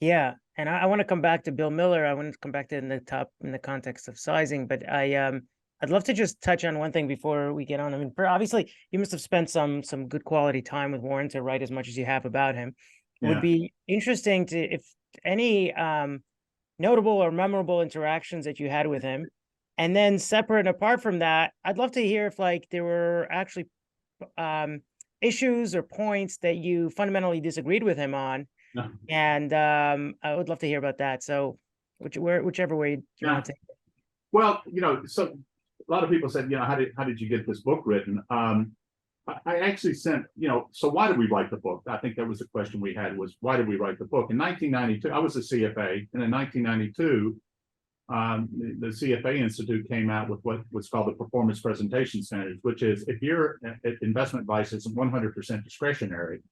Yeah, and I want to come back to Bill Miller. I want to come back to in the context of sizing, but I'd love to just touch on one thing before we get on. I mean, obviously you must have spent some good quality time with Warren to write as much as you have about him. It would Yeah. be interesting to if any notable or memorable interactions that you had with him. And then separate and apart from that, I'd love to hear if like there were actually um issues or points that you fundamentally disagreed with him on, Yeah. and I would love to hear about that. So, whichever way you Yeah. want to take it. Well, so a lot of people said, how did you get this book written? I actually sent, so why did we write the book? I think that was the question we had, was why did we write the book? In 1992, I was a CFA, and in 1992, the CFA Institute came out with what was called the Performance Presentation Standards, which is if your investment advice is 100% discretionary,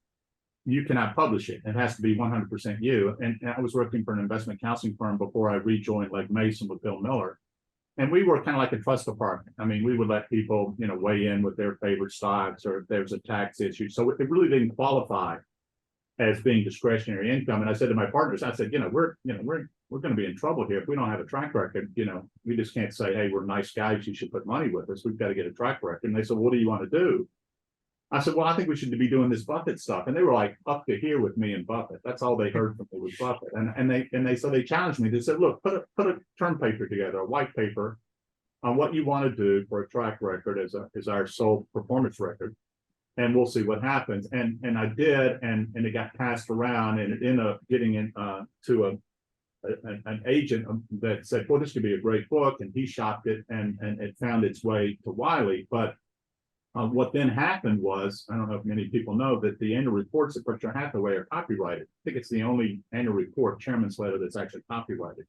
you cannot publish it. It has to be 100% you. And I was working for an investment counseling firm before I rejoined Legg Mason with Bill Miller. And we were kind of like a trust department. I mean, we would let people, weigh in with their favorite stocks or if there's a tax issue. So it really didn't qualify as being discretionary income. And I said to my partners, I said, we're going to be in trouble here if we don't have a track record. We just can't say, hey, we're nice guys, you should put money with us. We've got to get a track record. And they said, what do you want to do? I said, well, I think we should be doing this Buffett stuff. And they were like up to here with me and Buffett. That's all they heard from me was Buffett. So they challenged me. They said, look, put a term paper together, a white paper on what you want to do for a track record as our sole performance record. And we'll see what happens. And I did, and it got passed around, and it ended up getting in to an agent that said, well, this could be a great book. And he shopped it, and it found its way to Wiley. But what then happened was, I don't know if many people know, that the annual reports of Berkshire Hathaway are copyrighted. I think it's the only annual report, chairman's letter, that's actually copyrighted.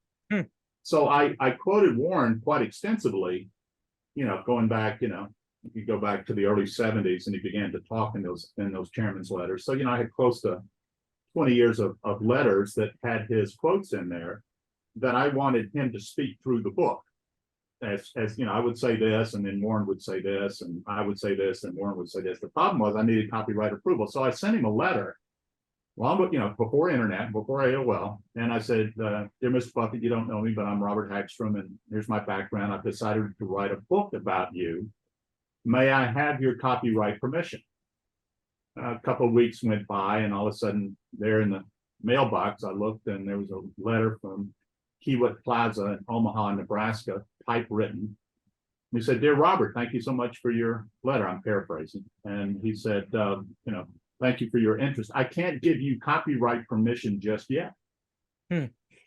So I quoted Warren quite extensively, going back, you go back to the early 70s, and he began to talk in those chairman's letters. So, I had close to 20 years of letters that had his quotes in there that I wanted him to speak through the book. As I would say this, and then Warren would say this, and I would say this, and Warren would say this. The problem was I needed copyright approval. So I sent him a letter, before internet, before AOL. And I said, dear Mr. Buffett, you don't know me, but I'm Robert Hagstrom, and here's my background. I've decided to write a book about you. May I have your copyright permission? A couple of weeks went by, and all of a sudden, there in the mailbox, I looked, and there was a letter from Kiewit Plaza in Omaha, Nebraska, typewritten. He said, dear Robert, thank you so much for your letter. I'm paraphrasing. And he said, thank you for your interest. I can't give you copyright permission just yet.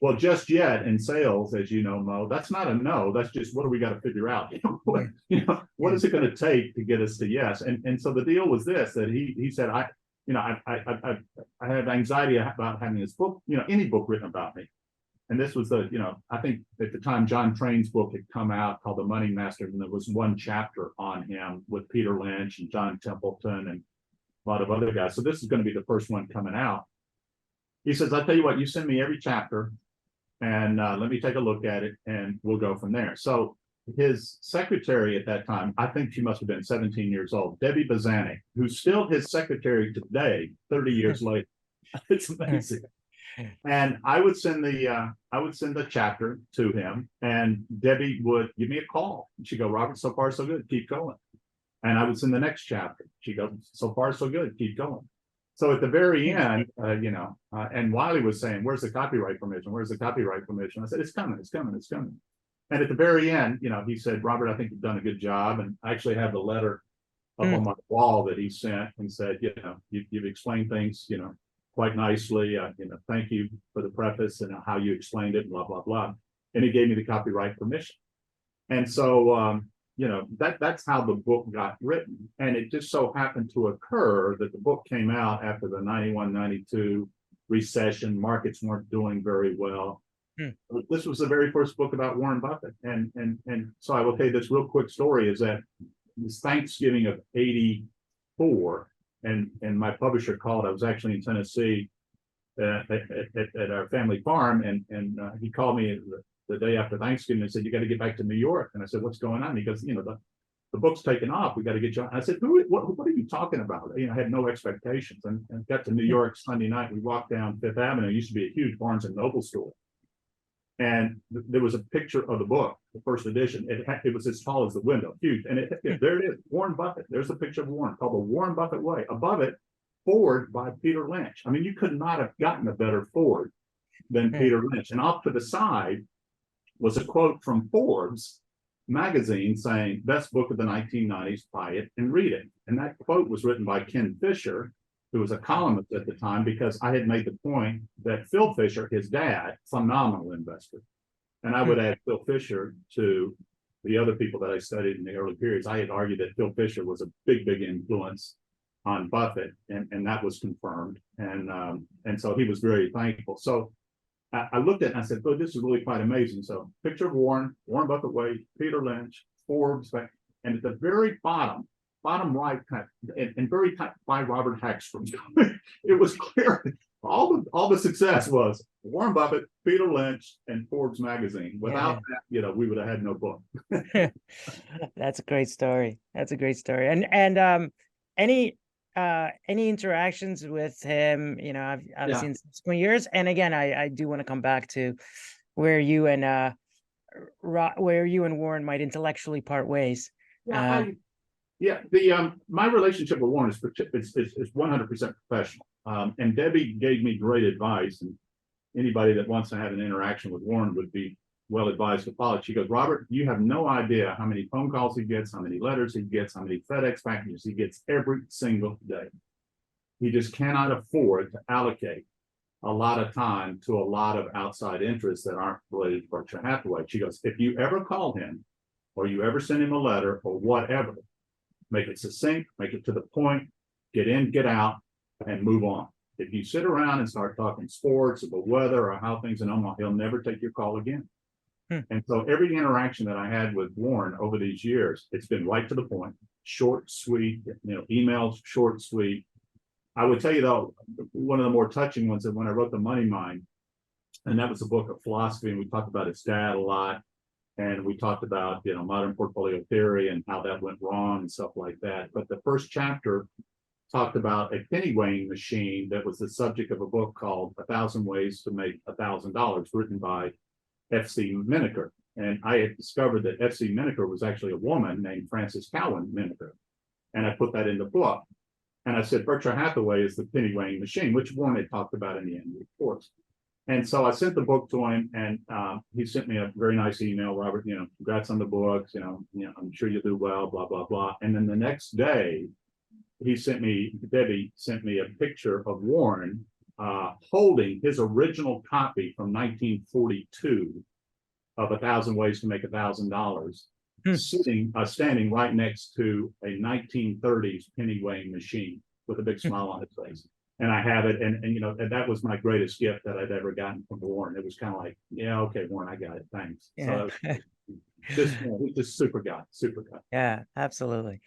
Well, just yet in sales, as you know, Mo, that's not a no. That's just, what do we got to figure out? What is it going to take to get us to yes? And so the deal was this, that he said, I have anxiety about having this book, any book written about me. And this was I think at the time John Train's book had come out called The Money Master, and there was one chapter on him with Peter Lynch and John Templeton and a lot of other guys. So this is going to be the first one coming out. He says, I'll tell you what, you send me every chapter and let me take a look at it, and we'll go from there. So his secretary at that time, I think she must have been 17 years old, Debbie Bazanic, who's still his secretary today, 30 years later. It's amazing. And I would send the chapter to him, and Debbie would give me a call. She'd go, Robert, so far so good, keep going. And I would send the next chapter. She'd go, so far so good, keep going. So at the very end, and Wiley was saying, where's the copyright permission? Where's the copyright permission? I said, it's coming, it's coming, it's coming. And at the very end, he said, Robert, I think you've done a good job. And I actually have the letter up on my wall that he sent and said, you've explained things, quite nicely. Thank you for the preface and how you explained it, blah, blah, blah. And he gave me the copyright permission. And so, that's how the book got written. And it just so happened to occur that the book came out after the 91, 92 recession. Markets weren't doing very well. This was the very first book about Warren Buffett. And so I will tell you this real quick story is that this Thanksgiving of 84, and my publisher called. I was actually in Tennessee at our family farm, and he called me the day after Thanksgiving and said, you got to get back to New York. And I said, what's going on? He goes, the book's taken off. We got to get you on. I said, what are you talking about? I had no expectations, and got to New York Sunday night. We walked down Fifth Avenue. It used to be a huge Barnes and Noble store. And there was a picture of the book, the first edition. It was as tall as the window, huge. And there it is, Warren Buffett. There's a picture of Warren, called The Warren Buffett Way. Above it, forward by Peter Lynch. I mean, you could not have gotten a better forward than Peter Lynch. And off to the side was a quote from Forbes magazine saying, best book of the 1990s, buy it and read it. And that quote was written by Ken Fisher, who was a columnist at the time, because I had made the point that Phil Fisher, his dad, phenomenal investor. And I would add Phil Fisher to the other people that I studied in the early periods. I had argued that Phil Fisher was a big influence on Buffett, and that was confirmed. And so he was very thankful. So I looked at it and I said, oh, this is really quite amazing. So picture of Warren Buffett Way, Peter Lynch, Forbes, and at the very bottom right, and very by Robert Hagstrom. It was clear all the success was Warren Buffett, Peter Lynch, and Forbes magazine. Without that, we would have had no book. That's a great story. That's a great story. And any interactions with him, I've seen subsequent years. And again, I do want to come back to where you and Warren might intellectually part ways. My relationship with Warren is 100% professional. And Debbie gave me great advice, and anybody that wants to have an interaction with Warren would be well advised to follow it. She goes, Robert, you have no idea how many phone calls he gets, how many letters he gets, how many FedEx packages he gets every single day. He just cannot afford to allocate a lot of time to a lot of outside interests that aren't related to Berkshire Hathaway. She goes, if you ever call him or you ever send him a letter or whatever, make it succinct, make it to the point, get in, get out, and move on. If you sit around and start talking sports or the weather or how things in Omaha, he'll never take your call again. And so every interaction that I had with Warren over these years, it's been right to the point, short, sweet, emails, short, sweet. I would tell you though, one of the more touching ones that when I wrote The Money Mind, and that was a book of philosophy, and we talked about his dad a lot, and we talked about modern portfolio theory and how that went wrong and stuff like that. But the first chapter talked about a penny weighing machine that was the subject of a book called 1,000 Ways to Make $1,000, written by F.C. Minaker. And I had discovered that F.C. Minaker was actually a woman named Frances Cowan Minaker. And I put that in the book. And I said, Berkshire Hathaway is the penny weighing machine, which Warren had talked about in the annual reports. And so I sent the book to him, and he sent me a very nice email, Robert, congrats on the books, I'm sure you'll do well, blah, blah, blah. And then the next day, Debbie sent me a picture of Warren holding his original copy from 1942 of 1,000 Ways to Make $1,000, standing right next to a 1930s penny weighing machine with a big smile on his face. And I have it, and that was my greatest gift that I'd ever gotten from Warren. It was kind of like, yeah, okay, Warren, I got it, thanks. So just super guy. Yeah, absolutely.